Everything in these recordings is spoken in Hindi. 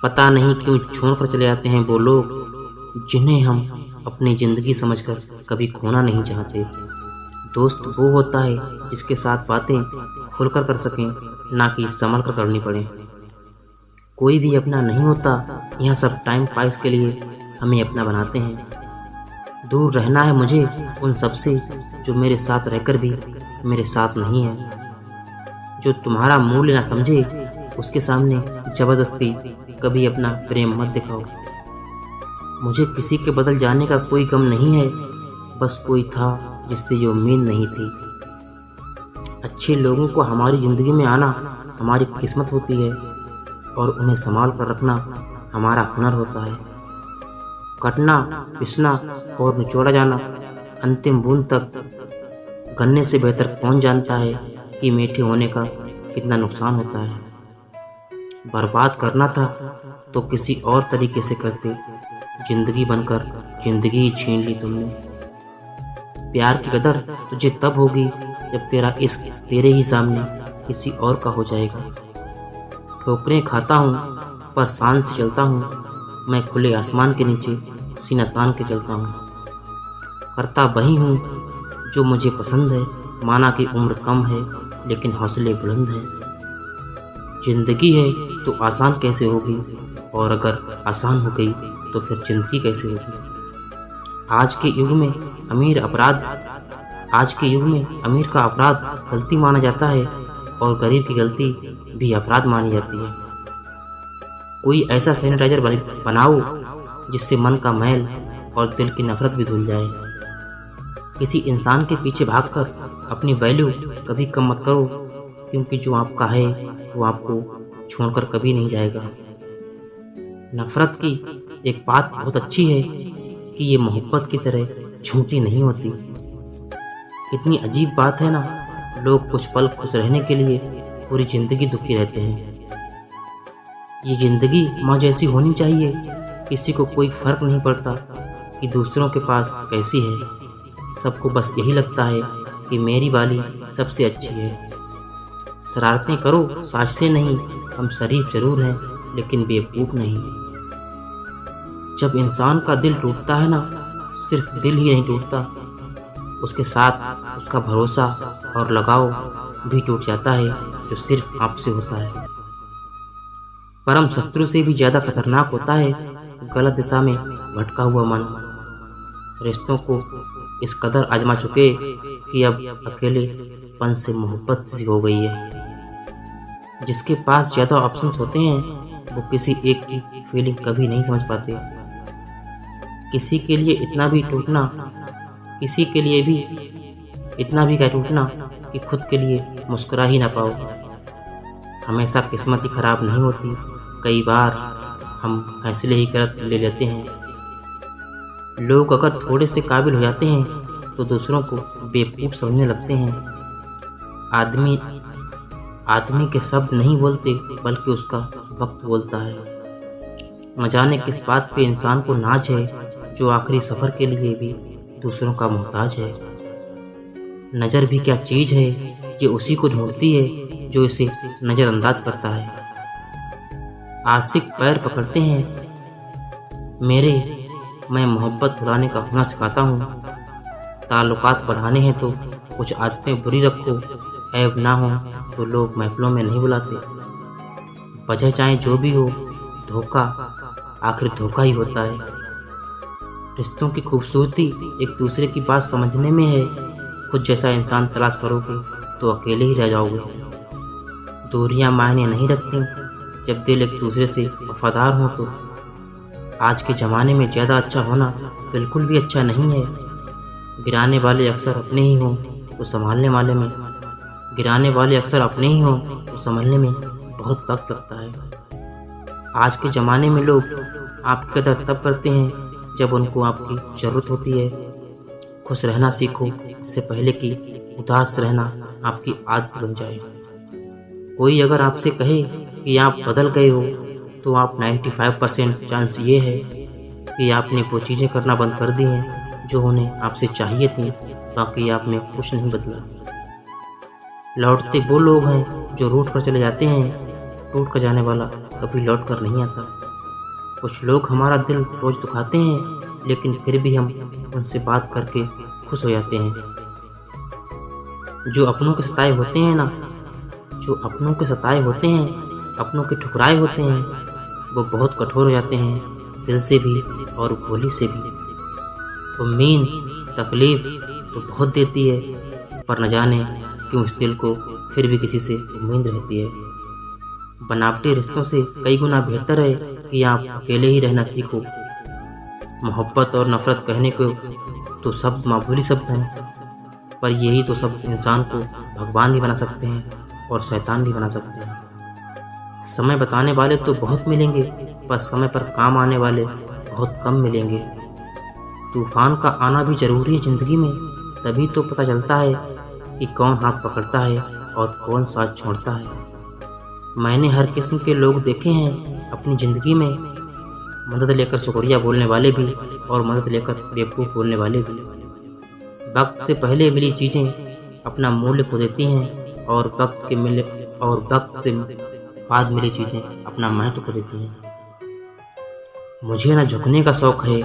पता नहीं क्यों छोड़कर चले जाते हैं वो लोग जिन्हें हम अपनी ज़िंदगी समझकर कभी खोना नहीं चाहते। दोस्त वो होता है जिसके साथ बातें खुलकर कर सकें, ना कि संभल कर करनी पड़े। कोई भी अपना नहीं होता, यह सब टाइम पास के लिए हमें अपना बनाते हैं। दूर रहना है मुझे उन सब से जो मेरे साथ रहकर भी मेरे साथ नहीं है। जो तुम्हारा मूल्य ना समझे उसके सामने ज़बरदस्ती कभी अपना प्रेम मत दिखाओ। मुझे किसी के बदल जाने का कोई गम नहीं है, बस कोई था जिससे ये उम्मीद नहीं थी। अच्छे लोगों को हमारी ज़िंदगी में आना हमारी किस्मत होती है और उन्हें संभाल कर रखना हमारा हुनर होता है। कटना, पिसना और निचोड़ा जाना अंतिम बूंद तक गन्ने से बेहतर कौन जानता है कि मीठे होने का कितना नुकसान होता है। बर्बाद करना था तो किसी और तरीके से करते, जिंदगी बनकर जिंदगी ही छीन ली तुमने। प्यार की कदर तुझे तब होगी जब तेरा इश्क तेरे ही सामने किसी और का हो जाएगा। ठोकरें खाता हूँ पर शान से चलता हूँ, मैं खुले आसमान के नीचे सीना तान के चलता हूँ। करता वही हूँ जो मुझे पसंद है, माना कि उम्र कम है लेकिन हौसले बुलंद हैं। जिंदगी है तो आसान कैसे होगी, और अगर आसान हो गई तो फिर जिंदगी कैसे होगी। आज के युग में अमीर का अपराध गलती माना जाता है और गरीब की गलती भी अपराध मानी जाती है। कोई ऐसा सैनिटाइजर बनाओ जिससे मन का मैल और दिल की नफरत भी धुल जाए। किसी इंसान के पीछे भागकर अपनी वैल्यू कभी कम मत करो, क्योंकि जो आपका है वो आपको छोड़कर कभी नहीं जाएगा। नफरत की एक बात बहुत अच्छी है कि ये मोहब्बत की तरह झूठी नहीं होती। कितनी अजीब बात है ना, लोग कुछ पल खुश रहने के लिए पूरी जिंदगी दुखी रहते हैं। ये जिंदगी माँ जैसी होनी चाहिए, किसी को कोई फर्क नहीं पड़ता कि दूसरों के पास कैसी है। सबको बस यही लगता है कि मेरी वाली सबसे अच्छी है। शरारतें करो, साजिशें नहीं, हम शरीफ जरूर हैं लेकिन बेवकूफ़ नहीं। जब इंसान का दिल टूटता है ना, सिर्फ दिल ही नहीं टूटता, उसके साथ उसका भरोसा और लगाव भी टूट जाता है, जो सिर्फ आपसे होता है। परम शत्रु से भी ज़्यादा खतरनाक होता है गलत दिशा में भटका हुआ मन। रिश्तों को इस कदर आजमा चुके कि अब अकेलेपन से मोहब्बत सी हो गई है। जिसके पास ज़्यादा ऑप्शंस होते हैं वो किसी एक की फीलिंग कभी नहीं समझ पाते। किसी के लिए इतना भी टूटना कि खुद के लिए मुस्कुरा ही ना पाओ। हमेशा किस्मत ही खराब नहीं होती, कई बार हम फैसले ही गलत ले लेते हैं। लोग अगर थोड़े से काबिल हो जाते हैं तो दूसरों को बेवकूफ़ समझने लगते हैं। आदमी के शब्द नहीं बोलते बल्कि उसका वक्त बोलता है। न जाने किस बात पे इंसान को नाज है, जो आखिरी सफ़र के लिए भी दूसरों का मोहताज है। नज़र भी क्या चीज़ है, ये उसी को ढूंढती है जो इसे नज़रअंदाज करता है। आशिक पैर पकड़ते हैं मेरे, मैं मोहब्बत भुलाने का हुनर सिखाता हूँ। ताल्लुकात बढ़ाने हैं तो कुछ आदतें बुरी रखो, ऐब ना हो तो लोग महफिलों में नहीं बुलाते। वजह चाहे जो भी हो, धोखा आखिर धोखा ही होता है। रिश्तों की खूबसूरती एक दूसरे की बात समझने में है। खुद जैसा इंसान तलाश करोगे तो अकेले ही रह जाओगे। दूरियां मायने नहीं रखती जब दिल एक दूसरे से वफादार हो तो। आज के ज़माने में ज़्यादा अच्छा होना बिल्कुल भी अच्छा नहीं है। गिराने वाले अक्सर अपने ही हों तो संभालने में बहुत वक्त लगता है। आज के ज़माने में लोग आपकी कदर तब करते हैं जब उनको आपकी ज़रूरत होती है। खुश रहना सीखो इससे पहले कि उदास रहना आपकी आदत बन जाए। कोई अगर आपसे कहे कि आप बदल गए हो तो आप 95% चांस ये है कि आपने वो चीज़ें करना बंद कर दी हैं जो उन्हें आपसे चाहिए थी, बाकी आप में कुछ नहीं बदला। लौटते वो लोग हैं जो रूठ कर चले जाते हैं, टूट कर जाने वाला कभी लौट कर नहीं आता। कुछ लोग हमारा दिल रोज दुखाते हैं, लेकिन फिर भी हम उनसे बात करके खुश हो जाते हैं। जो अपनों के सताए होते हैं ना, जो अपनों के सताए होते हैं, अपनों के ठुकराए होते हैं, वो बहुत कठोर हो जाते हैं, दिल से भी और बोली से भी। उम्मीद तकलीफ तो बहुत देती है, पर न जाने क्यों इस दिल को फिर भी किसी से उम्मीद रहती है। बनावटी रिश्तों से कई गुना बेहतर है कि आप अकेले ही रहना सीखो। मोहब्बत और नफरत कहने को तो शब्द मामूली शब्द हैं, पर यही तो शब्द इंसान को भगवान भी बना सकते हैं और शैतान भी बना सकते हैं। समय बताने वाले तो बहुत मिलेंगे, पर समय पर काम आने वाले बहुत कम मिलेंगे। तूफान का आना भी जरूरी है जिंदगी में, तभी तो पता चलता है कि कौन हाथ पकड़ता है और कौन साथ छोड़ता है। मैंने हर किस्म के लोग देखे हैं अपनी ज़िंदगी में, मदद लेकर शुक्रिया बोलने वाले भी और मदद लेकर बेवकूफ़ बोलने वाले भी। वक्त से पहले मिली चीज़ें अपना मूल्य खो देती हैं, और वक्त से बाद मिली चीज़ें अपना महत्व खो देती हैं। मुझे ना झुकने का शौक़ है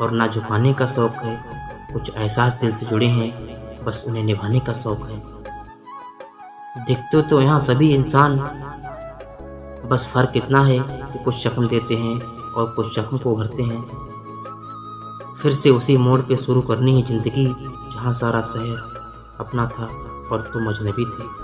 और ना झुकाने का शौक़ है, कुछ एहसास दिल से जुड़े हैं, बस उन्हें निभाने का शौक़ है। दिखते तो यहाँ सभी इंसान, बस फ़र्क इतना है कि कुछ जख्म देते हैं और कुछ जख्म को उभरते हैं। फिर से उसी मोड़ पे शुरू करनी है ज़िंदगी, जहाँ सारा शहर अपना था और तुम अजनबी थे।